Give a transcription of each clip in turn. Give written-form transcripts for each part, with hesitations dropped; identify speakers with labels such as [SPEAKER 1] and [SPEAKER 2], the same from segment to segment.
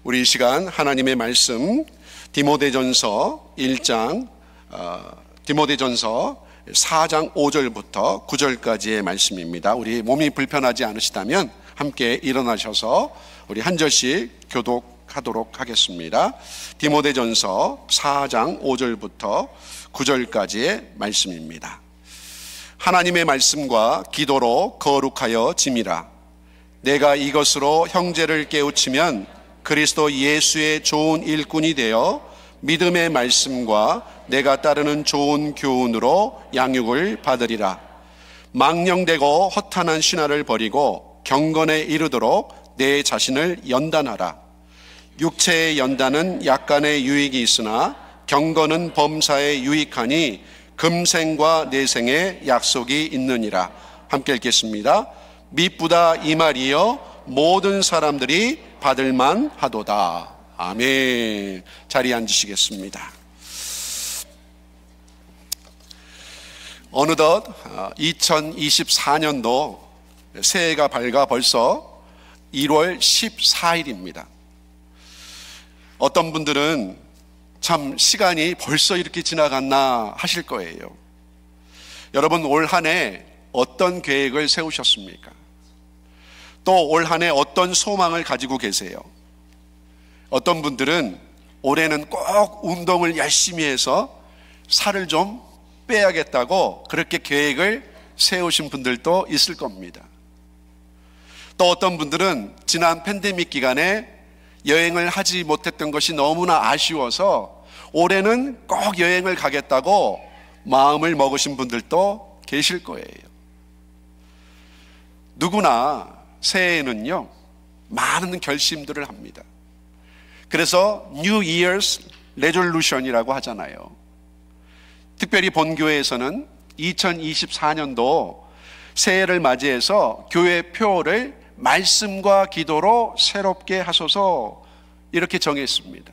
[SPEAKER 1] 우리 이 시간 하나님의 말씀 디모데전서 1장 디모데전서 4장 5절부터 9절까지의 말씀입니다. 우리 몸이 불편하지 않으시다면 함께 일어나셔서 우리 한 절씩 교독하도록 하겠습니다. 디모데전서 4장 5절부터 9절까지의 말씀입니다. 하나님의 말씀과 기도로 거룩하여 짐이라. 내가 이것으로 형제를 깨우치면 그리스도 예수의 좋은 일꾼이 되어 믿음의 말씀과 내가 따르는 좋은 교훈으로 양육을 받으리라. 망령되고 허탄한 신화를 버리고 경건에 이르도록 내 자신을 연단하라. 육체의 연단은 약간의 유익이 있으나 경건은 범사에 유익하니 금생과 내생에 약속이 있느니라. 함께 읽겠습니다. 미쁘다 이 말이여 모든 사람들이 받을만 하도다. 아멘. 자리에 앉으시겠습니다. 어느덧 2024년도 새해가 밝아 벌써 1월 14일입니다. 어떤 분들은 참 시간이 벌써 이렇게 지나갔나 하실 거예요. 여러분, 올 한 해 어떤 계획을 세우셨습니까? 또 올 한 해 어떤 소망을 가지고 계세요? 어떤 분들은 올해는 꼭 운동을 열심히 해서 살을 좀 빼야겠다고 그렇게 계획을 세우신 분들도 있을 겁니다. 또 어떤 분들은 지난 팬데믹 기간에 여행을 하지 못했던 것이 너무나 아쉬워서 올해는 꼭 여행을 가겠다고 마음을 먹으신 분들도 계실 거예요. 누구나 새해에는요, 많은 결심들을 합니다. 그래서 New Year's Resolution이라고 하잖아요. 특별히 본교회에서는 2024년도 새해를 맞이해서 교회 표를 말씀과 기도로 새롭게 하소서 이렇게 정했습니다.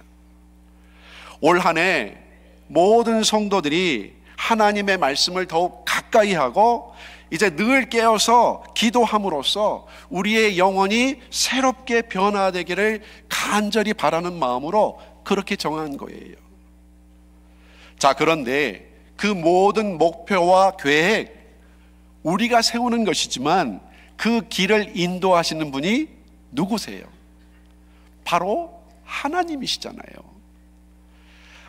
[SPEAKER 1] 올 한 해 모든 성도들이 하나님의 말씀을 더욱 가까이 하고 이제 늘 깨어서 기도함으로써 우리의 영혼이 새롭게 변화되기를 간절히 바라는 마음으로 그렇게 정한 거예요. 자, 그런데 그 모든 목표와 계획, 우리가 세우는 것이지만 그 길을 인도하시는 분이 누구세요? 바로 하나님이시잖아요.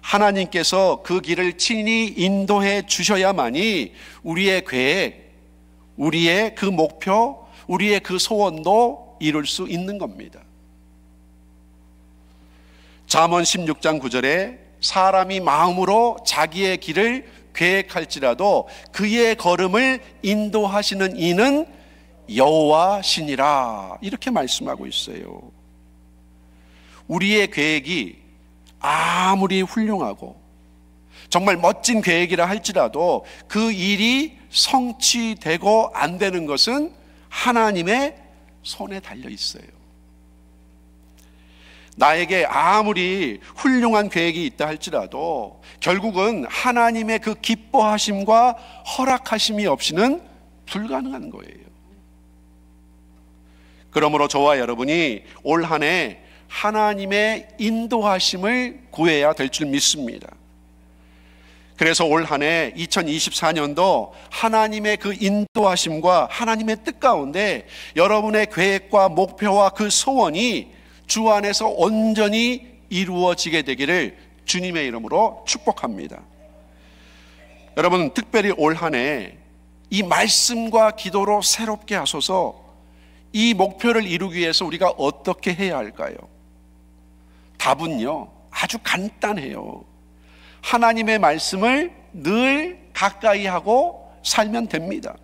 [SPEAKER 1] 하나님께서 그 길을 친히 인도해 주셔야만이 우리의 계획, 우리의 그 목표, 우리의 그 소원도 이룰 수 있는 겁니다. 잠언 16장 9절에 사람이 마음으로 자기의 길을 계획할지라도 그의 걸음을 인도하시는 이는 여호와시니라, 이렇게 말씀하고 있어요. 우리의 계획이 아무리 훌륭하고 정말 멋진 계획이라 할지라도 그 일이 성취되고 안 되는 것은 하나님의 손에 달려 있어요. 나에게 아무리 훌륭한 계획이 있다 할지라도 결국은 하나님의 그 기뻐하심과 허락하심이 없이는 불가능한 거예요. 그러므로 저와 여러분이 올 한 해 하나님의 인도하심을 구해야 될 줄 믿습니다. 그래서 올 한 해 2024년도 하나님의 그 인도하심과 하나님의 뜻 가운데 여러분의 계획과 목표와 그 소원이 주 안에서 온전히 이루어지게 되기를 주님의 이름으로 축복합니다. 여러분, 특별히 올 한 해 이 말씀과 기도로 새롭게 하소서, 이 목표를 이루기 위해서 우리가 어떻게 해야 할까요? 답은요, 아주 간단해요. 하나님의 말씀을 늘 가까이 하고 살면 됩니다.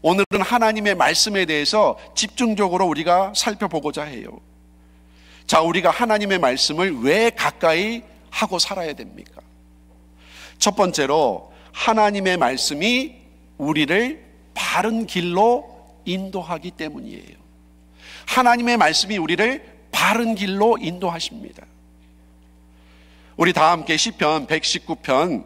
[SPEAKER 1] 오늘은 하나님의 말씀에 대해서 집중적으로 우리가 살펴보고자 해요. 자, 우리가 하나님의 말씀을 왜 가까이 하고 살아야 됩니까? 첫 번째로 하나님의 말씀이 우리를 바른 길로 인도하기 때문이에요. 하나님의 말씀이 우리를 바른 길로 인도하십니다. 우리 다 함께 시편 119편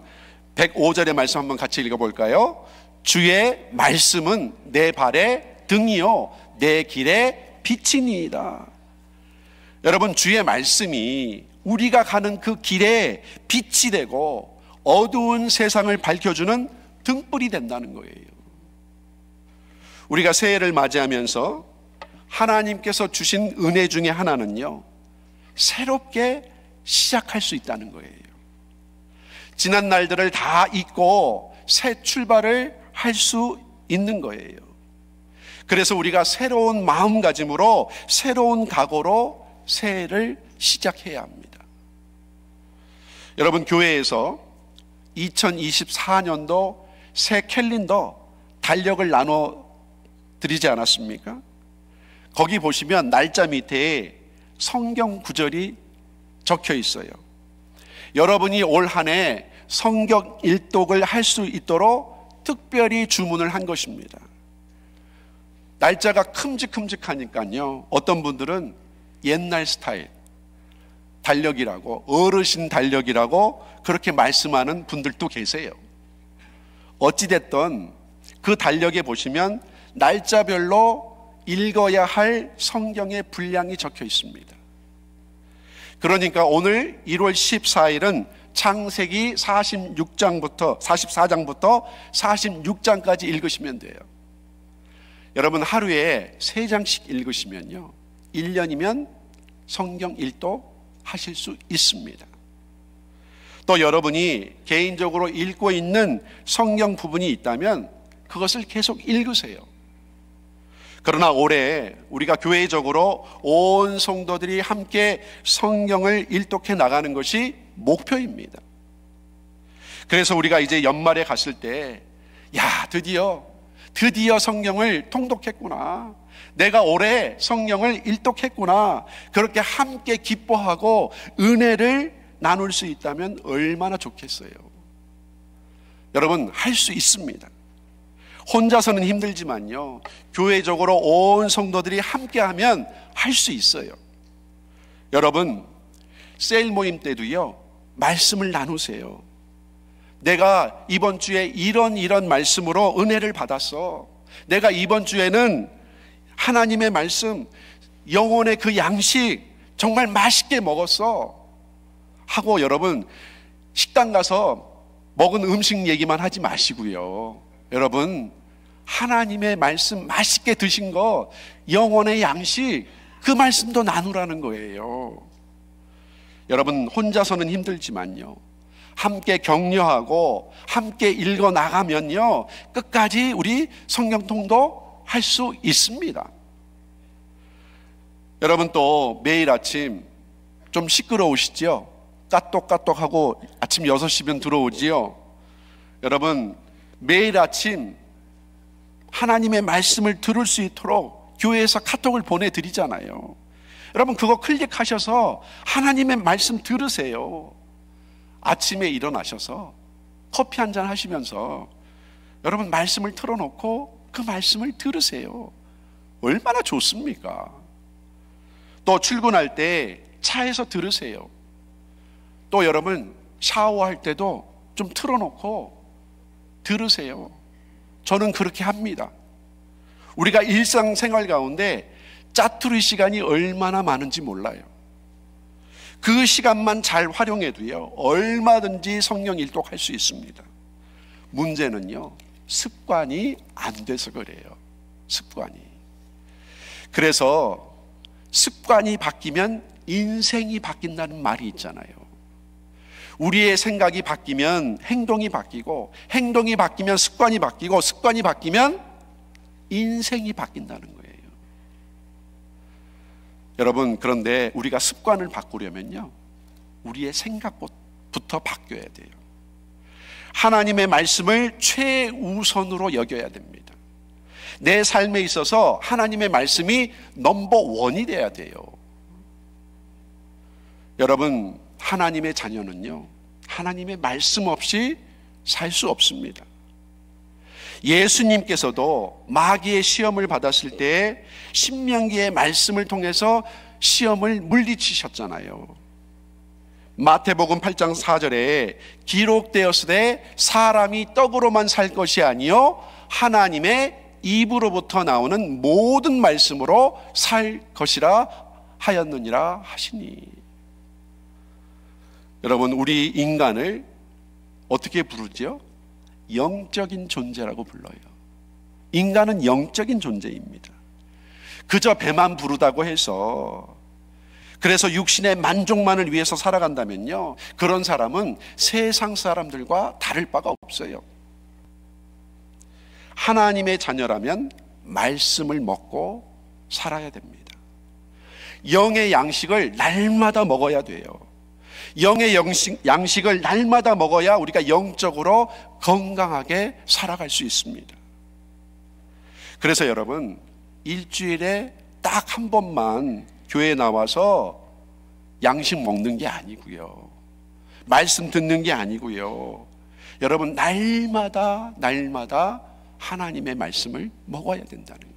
[SPEAKER 1] 105절의 말씀 한번 같이 읽어볼까요? 주의 말씀은 내 발의 등이요 내 길의 빛이니이다. 여러분, 주의 말씀이 우리가 가는 그 길에 빛이 되고 어두운 세상을 밝혀주는 등불이 된다는 거예요. 우리가 새해를 맞이하면서 하나님께서 주신 은혜 중에 하나는요, 새롭게 시작할 수 있다는 거예요. 지난 날들을 다 잊고 새 출발을 할 수 있는 거예요. 그래서 우리가 새로운 마음가짐으로, 새로운 각오로 새해를 시작해야 합니다. 여러분, 교회에서 2024년도 새 캘린더 달력을 나눠 드리지 않았습니까? 거기 보시면 날짜 밑에 성경 구절이 적혀 있어요. 여러분이 올 한 해 성경 일독을 할 수 있도록 특별히 주문을 한 것입니다. 날짜가 큼직큼직하니까요, 어떤 분들은 옛날 스타일 달력이라고, 어르신 달력이라고 그렇게 말씀하는 분들도 계세요. 어찌됐든 그 달력에 보시면 날짜별로 읽어야 할 성경의 분량이 적혀 있습니다. 그러니까 오늘 1월 14일은 창세기 44장부터 46장까지 읽으시면 돼요. 여러분, 하루에 3장씩 읽으시면요, 1년이면 성경 일독 하실 수 있습니다. 또 여러분이 개인적으로 읽고 있는 성경 부분이 있다면 그것을 계속 읽으세요. 그러나 올해 우리가 교회적으로 온 성도들이 함께 성경을 일독해 나가는 것이 목표입니다. 그래서 우리가 이제 연말에 갔을 때, 야, 드디어 성경을 통독했구나, 내가 올해 성경을 일독했구나, 그렇게 함께 기뻐하고 은혜를 나눌 수 있다면 얼마나 좋겠어요. 여러분, 할 수 있습니다. 혼자서는 힘들지만요, 교회적으로 온 성도들이 함께하면 할 수 있어요. 여러분, 세일 모임 때도요, 말씀을 나누세요. 내가 이번 주에 이런 말씀으로 은혜를 받았어. 내가 이번 주에는 하나님의 말씀, 영혼의 그 양식 정말 맛있게 먹었어 하고, 여러분, 식당 가서 먹은 음식 얘기만 하지 마시고요, 여러분, 하나님의 말씀 맛있게 드신 거, 영혼의 양식, 그 말씀도 나누라는 거예요. 여러분, 혼자서는 힘들지만요, 함께 격려하고 함께 읽어 나가면요, 끝까지 우리 성경통도 할 수 있습니다. 여러분, 또 매일 아침 좀 시끄러우시죠? 까똑까똑하고 아침 6시면 들어오지요? 여러분, 매일 아침 하나님의 말씀을 들을 수 있도록 교회에서 카톡을 보내드리잖아요. 여러분, 그거 클릭하셔서 하나님의 말씀 들으세요. 아침에 일어나셔서 커피 한잔 하시면서 여러분, 말씀을 틀어놓고 그 말씀을 들으세요. 얼마나 좋습니까? 또 출근할 때 차에서 들으세요. 또 여러분, 샤워할 때도 좀 틀어놓고 들으세요. 저는 그렇게 합니다. 우리가 일상생활 가운데 짜투리 시간이 얼마나 많은지 몰라요. 그 시간만 잘 활용해도요, 얼마든지 성경 일독할 수 있습니다. 문제는요, 습관이 안 돼서 그래요. 습관이. 그래서 습관이 바뀌면 인생이 바뀐다는 말이 있잖아요. 우리의 생각이 바뀌면 행동이 바뀌고, 행동이 바뀌면 습관이 바뀌고, 습관이 바뀌면 인생이 바뀐다는 거예요. 여러분, 그런데 우리가 습관을 바꾸려면요, 우리의 생각부터 바뀌어야 돼요. 하나님의 말씀을 최우선으로 여겨야 됩니다. 내 삶에 있어서 하나님의 말씀이 넘버원이 돼야 돼요. 여러분, 하나님의 자녀는요, 하나님의 말씀 없이 살 수 없습니다. 예수님께서도 마귀의 시험을 받았을 때 신명기의 말씀을 통해서 시험을 물리치셨잖아요. 마태복음 8장 4절에 기록되었으되 사람이 떡으로만 살 것이 아니요 하나님의 입으로부터 나오는 모든 말씀으로 살 것이라 하였느니라 하시니. 여러분, 우리 인간을 어떻게 부르죠? 영적인 존재라고 불러요. 인간은 영적인 존재입니다. 그저 배만 부르다고 해서, 그래서 육신의 만족만을 위해서 살아간다면요, 그런 사람은 세상 사람들과 다를 바가 없어요. 하나님의 자녀라면 말씀을 먹고 살아야 됩니다. 영의 양식을 날마다 먹어야 돼요. 영의 양식을 날마다 먹어야 우리가 영적으로 건강하게 살아갈 수 있습니다. 그래서 여러분, 일주일에 딱 한 번만 교회에 나와서 양식 먹는 게 아니고요, 말씀 듣는 게 아니고요, 여러분, 날마다 하나님의 말씀을 먹어야 된다는 거예요.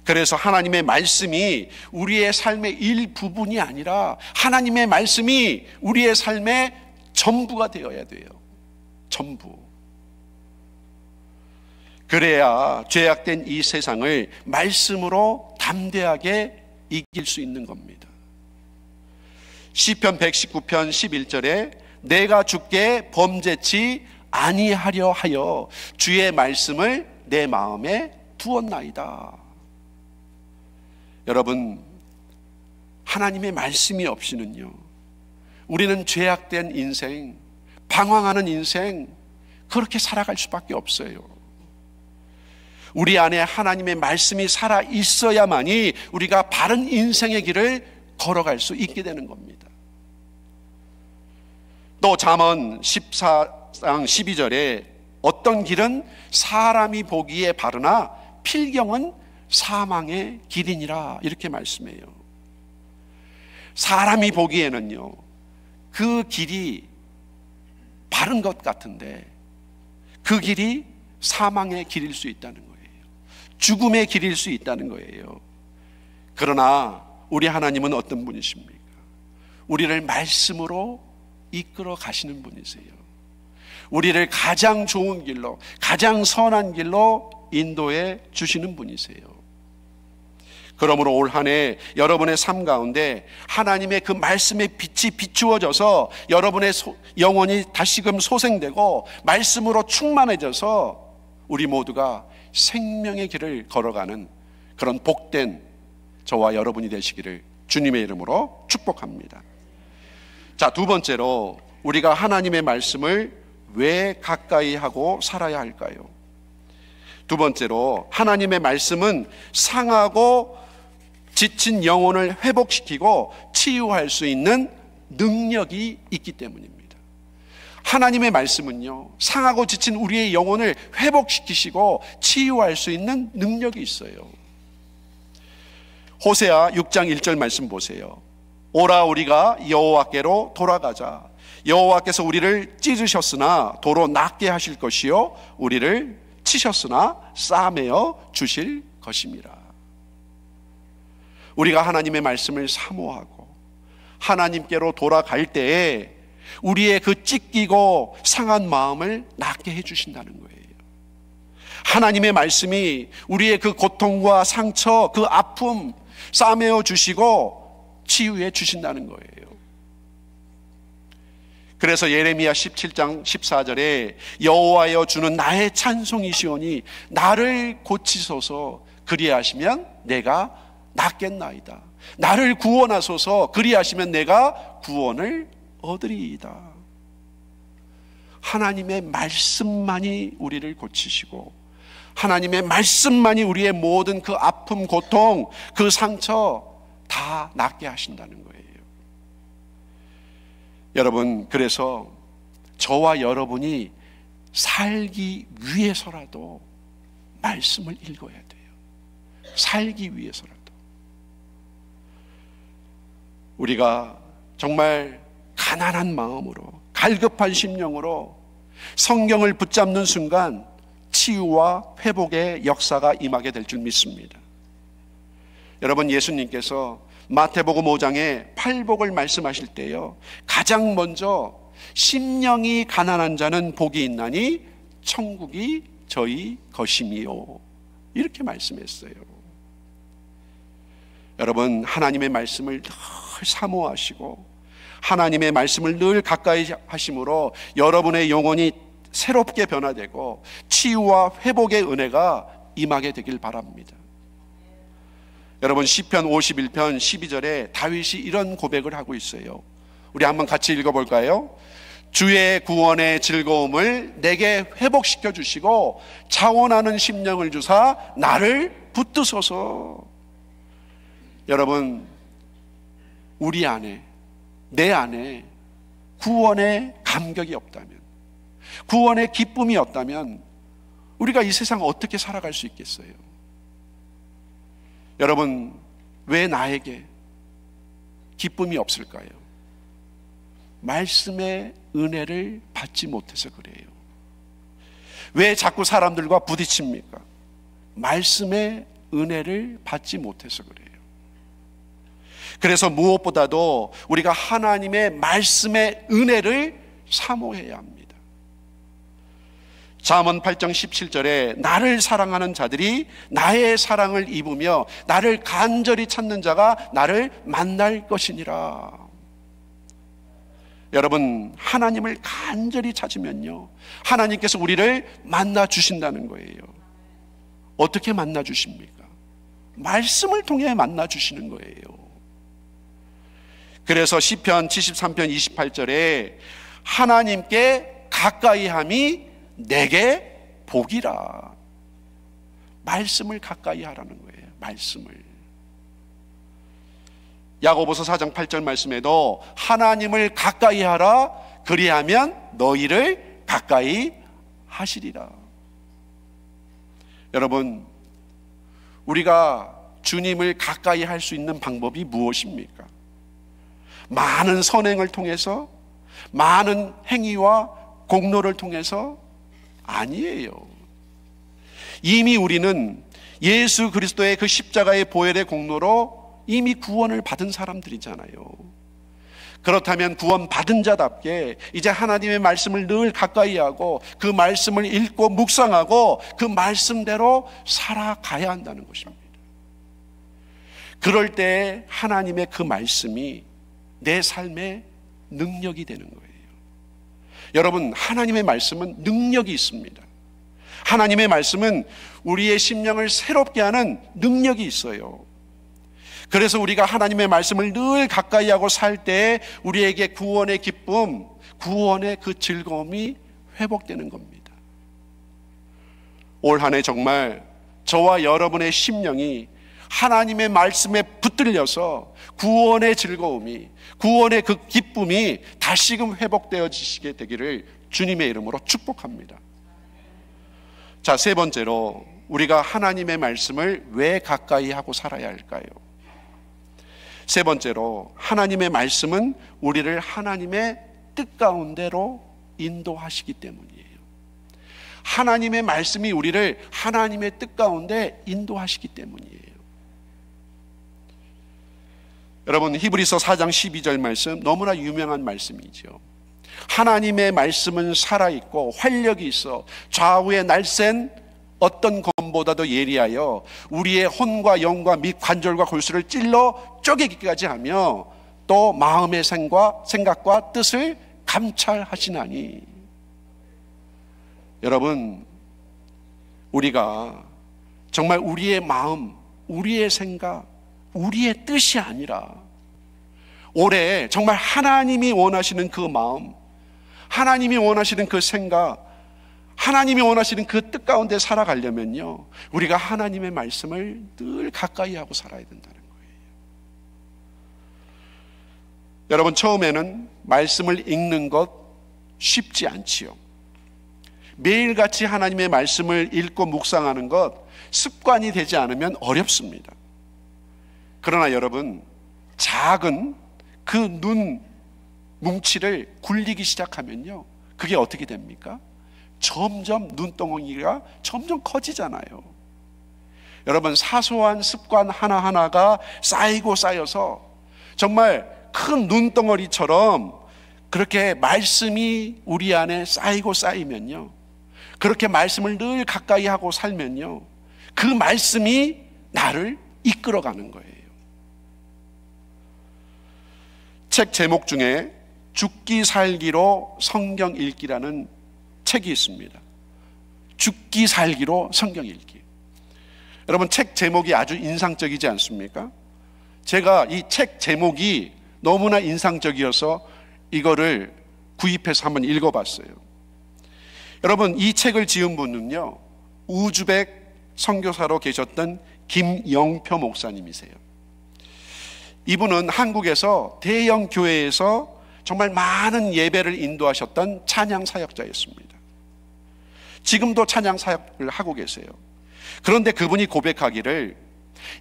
[SPEAKER 1] 그래서 하나님의 말씀이 우리의 삶의 일부분이 아니라 하나님의 말씀이 우리의 삶의 전부가 되어야 돼요. 전부. 그래야 죄악된 이 세상을 말씀으로 담대하게 이길 수 있는 겁니다. 시편 119편 11절에 내가 주께 범죄치 아니하려 하여 주의 말씀을 내 마음에 두었나이다. 여러분, 하나님의 말씀이 없이는요, 우리는 죄악된 인생, 방황하는 인생, 그렇게 살아갈 수밖에 없어요. 우리 안에 하나님의 말씀이 살아 있어야만이 우리가 바른 인생의 길을 걸어갈 수 있게 되는 겁니다. 또 잠언 14장 12절에 어떤 길은 사람이 보기에 바르나 필경은 사망의 길이니라, 이렇게 말씀해요. 사람이 보기에는요, 그 길이 바른 것 같은데 그 길이 사망의 길일 수 있다는 거예요. 죽음의 길일 수 있다는 거예요. 그러나 우리 하나님은 어떤 분이십니까? 우리를 말씀으로 이끌어 가시는 분이세요. 우리를 가장 좋은 길로, 가장 선한 길로 인도해 주시는 분이세요. 그러므로 올 한 해 여러분의 삶 가운데 하나님의 그 말씀의 빛이 비추어져서 여러분의 영혼이 다시금 소생되고 말씀으로 충만해져서 우리 모두가 생명의 길을 걸어가는 그런 복된 저와 여러분이 되시기를 주님의 이름으로 축복합니다. 자, 두 번째로 우리가 하나님의 말씀을 왜 가까이 하고 살아야 할까요? 두 번째로, 하나님의 말씀은 상하고 지친 영혼을 회복시키고 치유할 수 있는 능력이 있기 때문입니다. 하나님의 말씀은요, 상하고 지친 우리의 영혼을 회복시키시고 치유할 수 있는 능력이 있어요. 호세아 6장 1절 말씀 보세요. 오라 우리가 여호와께로 돌아가자. 여호와께서 우리를 찢으셨으나 도로 낫게 하실 것이요 우리를 치셨으나 싸매어 주실 것임이라. 우리가 하나님의 말씀을 사모하고 하나님께로 돌아갈 때에 우리의 그 찢기고 상한 마음을 낫게 해주신다는 거예요. 하나님의 말씀이 우리의 그 고통과 상처, 그 아픔 싸매어 주시고 치유해 주신다는 거예요. 그래서 예레미야 17장 14절에 여호와여 주는 나의 찬송이시오니 나를 고치소서 그리하시면 내가 낫겠나이다. 나를 구원하소서 그리하시면 내가 구원을 얻으리이다. 하나님의 말씀만이 우리를 고치시고 하나님의 말씀만이 우리의 모든 그 아픔, 고통, 그 상처 다 낫게 하신다는 거예요. 여러분, 그래서 저와 여러분이 살기 위해서라도 말씀을 읽어야 돼요. 살기 위해서라도. 우리가 정말 가난한 마음으로, 갈급한 심령으로 성경을 붙잡는 순간 치유와 회복의 역사가 임하게 될 줄 믿습니다. 여러분, 예수님께서 마태복음 5장에 팔복을 말씀하실 때요, 가장 먼저 심령이 가난한 자는 복이 있나니 천국이 저희 것임이요, 이렇게 말씀했어요. 여러분, 하나님의 말씀을 늘 사모하시고 하나님의 말씀을 늘 가까이 하심으로 여러분의 영혼이 새롭게 변화되고 치유와 회복의 은혜가 임하게 되길 바랍니다. 여러분, 시편 51편 12절에 다윗이 이런 고백을 하고 있어요. 우리 한번 같이 읽어볼까요? 주의 구원의 즐거움을 내게 회복시켜 주시고 자원하는 심령을 주사 나를 붙드소서. 여러분, 우리 안에, 내 안에 구원의 감격이 없다면, 구원의 기쁨이 없다면 우리가 이 세상 어떻게 살아갈 수 있겠어요? 여러분, 왜 나에게 기쁨이 없을까요? 말씀의 은혜를 받지 못해서 그래요. 왜 자꾸 사람들과 부딪힙니까? 말씀의 은혜를 받지 못해서 그래요. 그래서 무엇보다도 우리가 하나님의 말씀의 은혜를 사모해야 합니다. 잠언 8장 17절에 나를 사랑하는 자들이 나의 사랑을 입으며 나를 간절히 찾는 자가 나를 만날 것이니라. 여러분, 하나님을 간절히 찾으면요, 하나님께서 우리를 만나 주신다는 거예요. 어떻게 만나 주십니까? 말씀을 통해 만나 주시는 거예요. 그래서 시편 73편 28절에 하나님께 가까이함이 내게 복이라. 말씀을 가까이 하라는 거예요. 말씀을. 야고보서 4장 8절 말씀에도 하나님을 가까이 하라, 그리하면 너희를 가까이 하시리라. 여러분, 우리가 주님을 가까이 할 수 있는 방법이 무엇입니까? 많은 선행을 통해서, 많은 행위와 공로를 통해서 아니에요. 이미 우리는 예수 그리스도의 그 십자가의 보혈의 공로로 이미 구원을 받은 사람들이잖아요. 그렇다면 구원 받은 자답게 이제 하나님의 말씀을 늘 가까이 하고 그 말씀을 읽고 묵상하고 그 말씀대로 살아가야 한다는 것입니다. 그럴 때 하나님의 그 말씀이 내 삶의 능력이 되는 거예요. 여러분, 하나님의 말씀은 능력이 있습니다. 하나님의 말씀은 우리의 심령을 새롭게 하는 능력이 있어요. 그래서 우리가 하나님의 말씀을 늘 가까이 하고 살 때 우리에게 구원의 기쁨, 구원의 그 즐거움이 회복되는 겁니다. 올 한 해 정말 저와 여러분의 심령이 하나님의 말씀에 붙들려서 구원의 즐거움이, 구원의 그 기쁨이 다시금 회복되어지시게 되기를 주님의 이름으로 축복합니다. 자, 세 번째로 우리가 하나님의 말씀을 왜 가까이 하고 살아야 할까요? 세 번째로, 하나님의 말씀은 우리를 하나님의 뜻 가운데로 인도하시기 때문이에요. 하나님의 말씀이 우리를 하나님의 뜻 가운데 인도하시기 때문이에요. 여러분, 히브리서 4장 12절 말씀 너무나 유명한 말씀이죠. 하나님의 말씀은 살아있고 활력이 있어 좌우에 날쌘 어떤 검보다도 예리하여 우리의 혼과 영과 및 관절과 골수를 찔러 쪼개기까지 하며 또 마음의 생각과 뜻을 감찰하시나니. 여러분, 우리가 정말 우리의 마음, 우리의 생각, 우리의 뜻이 아니라 올해 정말 하나님이 원하시는 그 마음, 하나님이 원하시는 그 생각, 하나님이 원하시는 그 뜻 가운데 살아가려면요, 우리가 하나님의 말씀을 늘 가까이 하고 살아야 된다는 거예요. 여러분, 처음에는 말씀을 읽는 것 쉽지 않지요. 매일같이 하나님의 말씀을 읽고 묵상하는 것 습관이 되지 않으면 어렵습니다. 그러나 여러분, 작은 그 눈 뭉치를 굴리기 시작하면요, 그게 어떻게 됩니까? 점점 눈덩이가 점점 커지잖아요. 여러분, 사소한 습관 하나하나가 쌓이고 쌓여서 정말 큰 눈덩어리처럼 그렇게 말씀이 우리 안에 쌓이고 쌓이면요, 그렇게 말씀을 늘 가까이 하고 살면요, 그 말씀이 나를 이끌어가는 거예요. 책 제목 중에 죽기 살기로 성경 읽기라는 책이 있습니다. 죽기 살기로 성경 읽기. 여러분, 책 제목이 아주 인상적이지 않습니까? 제가 이 책 제목이 너무나 인상적이어서 이거를 구입해서 한번 읽어봤어요. 여러분, 이 책을 지은 분은요, 우즈벡 선교사로 계셨던 김영표 목사님이세요. 이분은 한국에서 대형 교회에서 정말 많은 예배를 인도하셨던 찬양 사역자였습니다. 지금도 찬양 사역을 하고 계세요. 그런데 그분이 고백하기를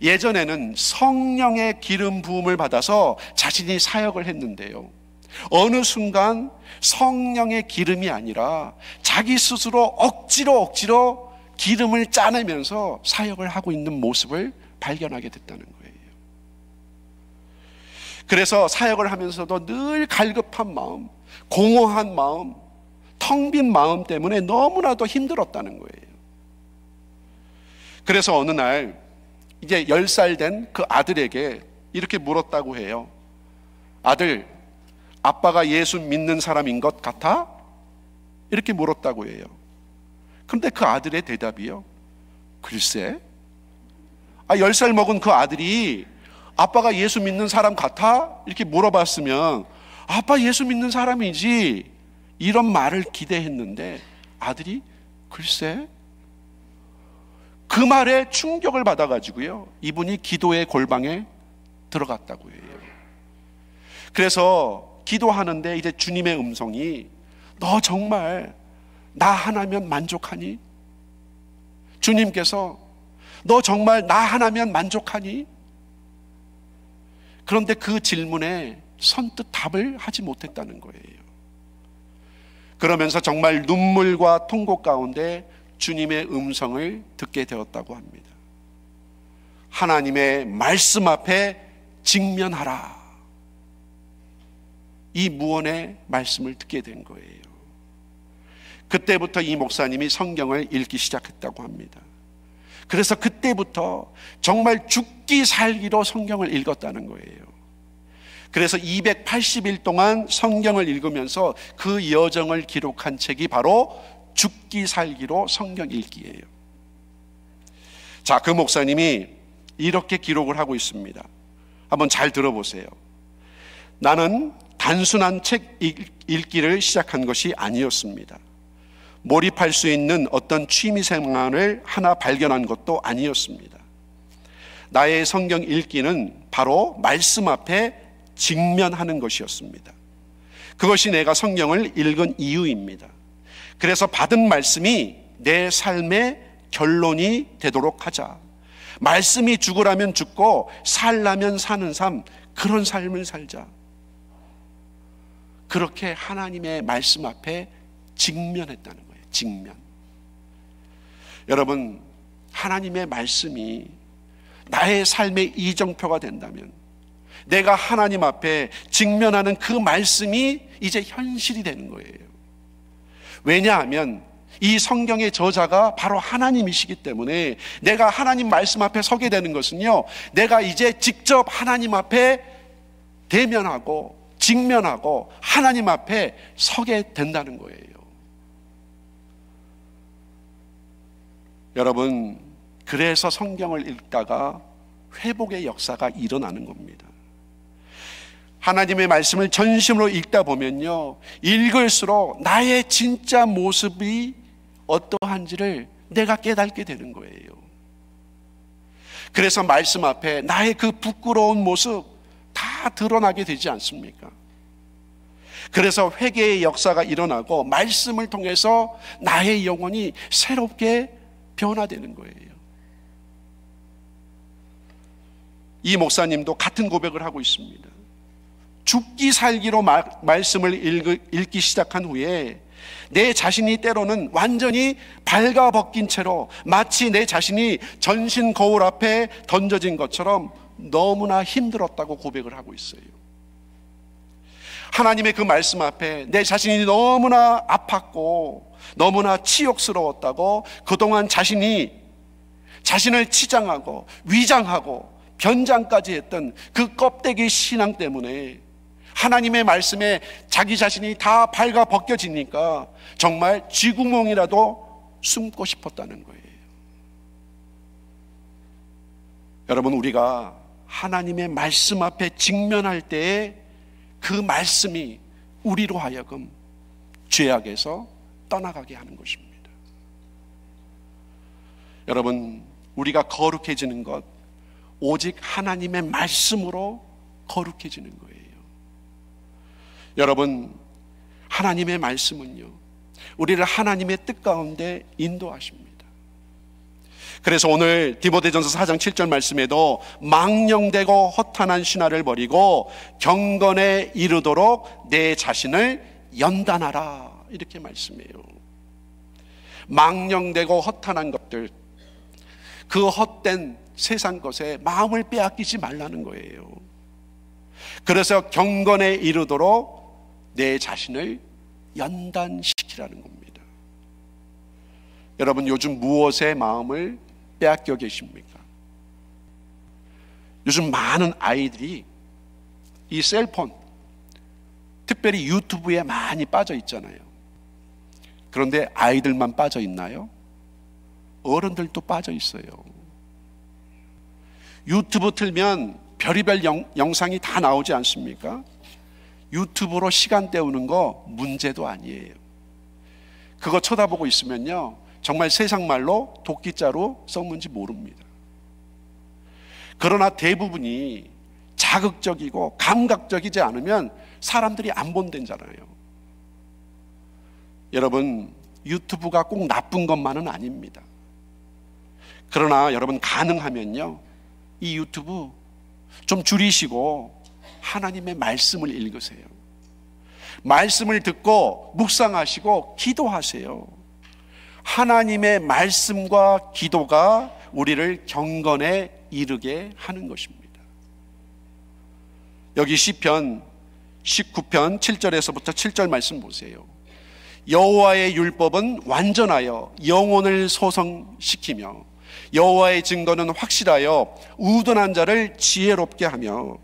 [SPEAKER 1] 예전에는 성령의 기름 부음을 받아서 자신이 사역을 했는데요, 어느 순간 성령의 기름이 아니라 자기 스스로 억지로 기름을 짜내면서 사역을 하고 있는 모습을 발견하게 됐다는 거예요. 그래서 사역을 하면서도 늘 갈급한 마음, 공허한 마음, 텅 빈 마음 때문에 너무나도 힘들었다는 거예요. 그래서 어느 날 이제 10살 된 그 아들에게 이렇게 물었다고 해요. 아들, 아빠가 예수 믿는 사람인 것 같아? 이렇게 물었다고 해요. 그런데 그 아들의 대답이요, 글쎄, 10살 먹은 그 아들이 아빠가 예수 믿는 사람 같아? 이렇게 물어봤으면 아빠 예수 믿는 사람이지, 이런 말을 기대했는데 아들이 글쎄, 그 말에 충격을 받아가지고요, 이분이 기도의 골방에 들어갔다고 해요. 그래서 기도하는데 이제 주님의 음성이, 너 정말 나 하나면 만족하니? 주님께서 너 정말 나 하나면 만족하니? 그런데 그 질문에 선뜻 답을 하지 못했다는 거예요. 그러면서 정말 눈물과 통곡 가운데 주님의 음성을 듣게 되었다고 합니다. 하나님의 말씀 앞에 직면하라, 이 무언의 말씀을 듣게 된 거예요. 그때부터 이 목사님이 성경을 읽기 시작했다고 합니다. 그래서 그때부터 정말 죽기 살기로 성경을 읽었다는 거예요. 그래서 280일 동안 성경을 읽으면서 그 여정을 기록한 책이 바로 죽기 살기로 성경 읽기예요. 자, 그 목사님이 이렇게 기록을 하고 있습니다. 한번 잘 들어보세요. 나는 단순한 책 읽기를 시작한 것이 아니었습니다. 몰입할 수 있는 어떤 취미생활을 하나 발견한 것도 아니었습니다. 나의 성경 읽기는 바로 말씀 앞에 직면하는 것이었습니다. 그것이 내가 성경을 읽은 이유입니다. 그래서 받은 말씀이 내 삶의 결론이 되도록 하자. 말씀이 죽으라면 죽고 살라면 사는 삶, 그런 삶을 살자. 그렇게 하나님의 말씀 앞에 직면했다는 거예요. 직면. 여러분, 하나님의 말씀이 나의 삶의 이정표가 된다면, 내가 하나님 앞에 직면하는 그 말씀이 이제 현실이 되는 거예요. 왜냐하면 이 성경의 저자가 바로 하나님이시기 때문에 내가 하나님 말씀 앞에 서게 되는 것은요, 내가 이제 직접 하나님 앞에 대면하고 직면하고 하나님 앞에 서게 된다는 거예요. 여러분, 그래서 성경을 읽다가 회복의 역사가 일어나는 겁니다. 하나님의 말씀을 전심으로 읽다 보면요, 읽을수록 나의 진짜 모습이 어떠한지를 내가 깨닫게 되는 거예요. 그래서 말씀 앞에 나의 그 부끄러운 모습 다 드러나게 되지 않습니까? 그래서 회개의 역사가 일어나고 말씀을 통해서 나의 영혼이 새롭게 변화되는 거예요. 이 목사님도 같은 고백을 하고 있습니다. 죽기 살기로 말씀을 읽기 시작한 후에 내 자신이 때로는 완전히 발가벗긴 채로 마치 내 자신이 전신 거울 앞에 던져진 것처럼 너무나 힘들었다고 고백을 하고 있어요. 하나님의 그 말씀 앞에 내 자신이 너무나 아팠고 너무나 치욕스러웠다고 그동안 자신을 치장하고 위장하고 변장까지 했던 그 껍데기 신앙 때문에 하나님의 말씀에 자기 자신이 다 발가 벗겨지니까 정말 쥐구멍이라도 숨고 싶었다는 거예요. 여러분, 우리가 하나님의 말씀 앞에 직면할 때에 그 말씀이 우리로 하여금 죄악에서 떠나가게 하는 것입니다. 여러분, 우리가 거룩해지는 것 오직 하나님의 말씀으로 거룩해지는 거예요. 여러분, 하나님의 말씀은요, 우리를 하나님의 뜻 가운데 인도하십니다. 그래서 오늘 디모데전서 4장 7절 말씀에도 망령되고 허탄한 신화를 버리고 경건에 이르도록 내 자신을 연단하라, 이렇게 말씀해요. 망령되고 허탄한 것들, 그 헛된 세상 것에 마음을 빼앗기지 말라는 거예요. 그래서 경건에 이르도록 내 자신을 연단시키라는 겁니다. 여러분, 요즘 무엇에 마음을 빼앗겨 계십니까? 요즘 많은 아이들이 이 셀폰, 특별히 유튜브에 많이 빠져 있잖아요. 그런데 아이들만 빠져 있나요? 어른들도 빠져 있어요. 유튜브 틀면 별의별 영상이 다 나오지 않습니까? 유튜브로 시간 때우는 거 문제도 아니에요. 그거 쳐다보고 있으면요, 정말 세상 말로 도끼자루 썩는지 모릅니다. 그러나 대부분이 자극적이고 감각적이지 않으면 사람들이 안 본다잖아요. 여러분, 유튜브가 꼭 나쁜 것만은 아닙니다. 그러나 여러분, 가능하면요, 이 유튜브 좀 줄이시고 하나님의 말씀을 읽으세요. 말씀을 듣고 묵상하시고 기도하세요. 하나님의 말씀과 기도가 우리를 경건에 이르게 하는 것입니다. 여기 시편 19편 7절에서부터 7절 말씀 보세요. 여호와의 율법은 완전하여 영혼을 소성시키며 여호와의 증거는 확실하여 우둔한 자를 지혜롭게 하며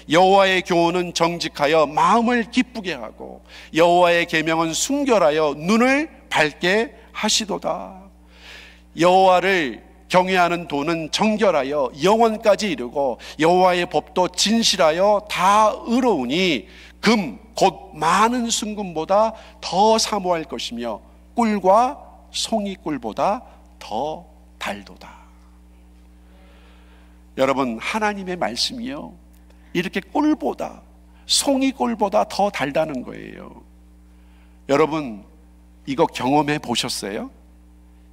[SPEAKER 1] 여호와의 교훈은 정직하여 마음을 기쁘게 하고 여호와의 계명은 순결하여 눈을 밝게 하시도다. 여호와를 경외하는 도는 정결하여 영원까지 이르고 여호와의 법도 진실하여 다 의로우니 금 곧 많은 순금보다 더 사모할 것이며 꿀과 송이꿀보다 더 달도다. 여러분, 하나님의 말씀이요, 이렇게 꿀보다 송이꿀보다 더 달다는 거예요. 여러분, 이거 경험해 보셨어요?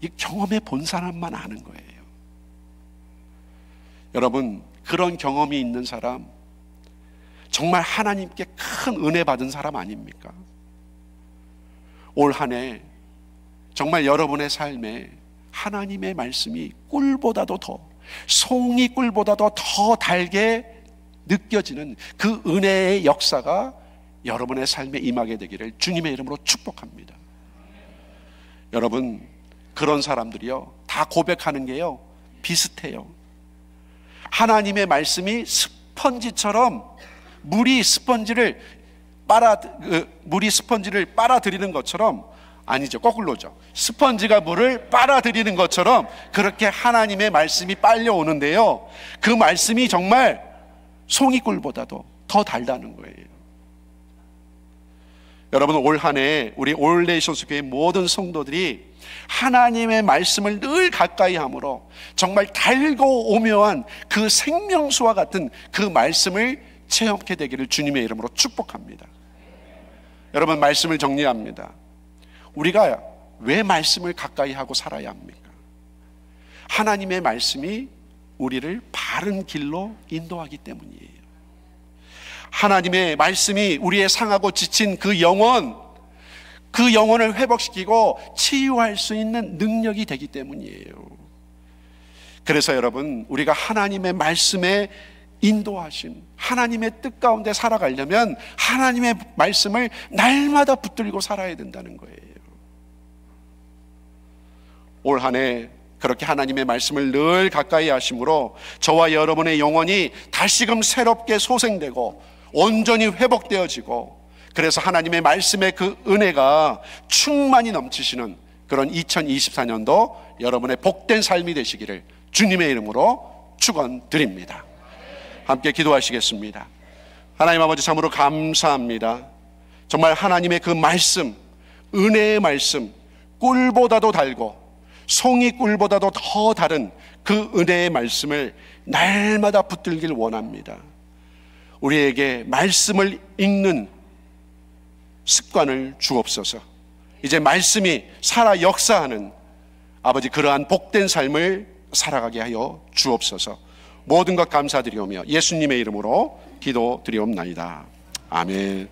[SPEAKER 1] 이 경험해 본 사람만 아는 거예요. 여러분, 그런 경험이 있는 사람, 정말 하나님께 큰 은혜 받은 사람 아닙니까? 올 한 해 정말 여러분의 삶에 하나님의 말씀이 꿀보다도 더, 송이꿀보다도 더 달게 느껴지는 그 은혜의 역사가 여러분의 삶에 임하게 되기를 주님의 이름으로 축복합니다. 여러분, 그런 사람들이요, 다 고백하는 게요, 비슷해요. 하나님의 말씀이 스펀지처럼 물이 스펀지를 빨아들이는 것처럼, 아니죠, 거꾸로죠. 스펀지가 물을 빨아들이는 것처럼 그렇게 하나님의 말씀이 빨려오는데요, 그 말씀이 정말 송이꿀보다도 더 달다는 거예요. 여러분, 올 한 해 우리 올네이션스 교회 모든 성도들이 하나님의 말씀을 늘 가까이 함으로 정말 달고 오묘한 그 생명수와 같은 그 말씀을 체험하게 되기를 주님의 이름으로 축복합니다. 여러분, 말씀을 정리합니다. 우리가 왜 말씀을 가까이 하고 살아야 합니까? 하나님의 말씀이 우리를 바른 길로 인도하기 때문이에요. 하나님의 말씀이 우리의 상하고 지친 그 영혼을 회복시키고 치유할 수 있는 능력이 되기 때문이에요. 그래서 여러분, 우리가 하나님의 말씀에 인도하신 하나님의 뜻 가운데 살아가려면 하나님의 말씀을 날마다 붙들고 살아야 된다는 거예요. 올 한 해 그렇게 하나님의 말씀을 늘 가까이 하심으로 저와 여러분의 영혼이 다시금 새롭게 소생되고 온전히 회복되어지고, 그래서 하나님의 말씀의 그 은혜가 충만히 넘치시는 그런 2024년도 여러분의 복된 삶이 되시기를 주님의 이름으로 축원드립니다. 함께 기도하시겠습니다. 하나님 아버지, 참으로 감사합니다. 정말 하나님의 그 말씀, 은혜의 말씀, 꿀보다도 달고 송이 꿀보다도 더 다른 그 은혜의 말씀을 날마다 붙들길 원합니다. 우리에게 말씀을 읽는 습관을 주옵소서. 이제 말씀이 살아 역사하는 아버지, 그러한 복된 삶을 살아가게 하여 주옵소서. 모든 것 감사드리오며 예수님의 이름으로 기도드리옵나이다. 아멘.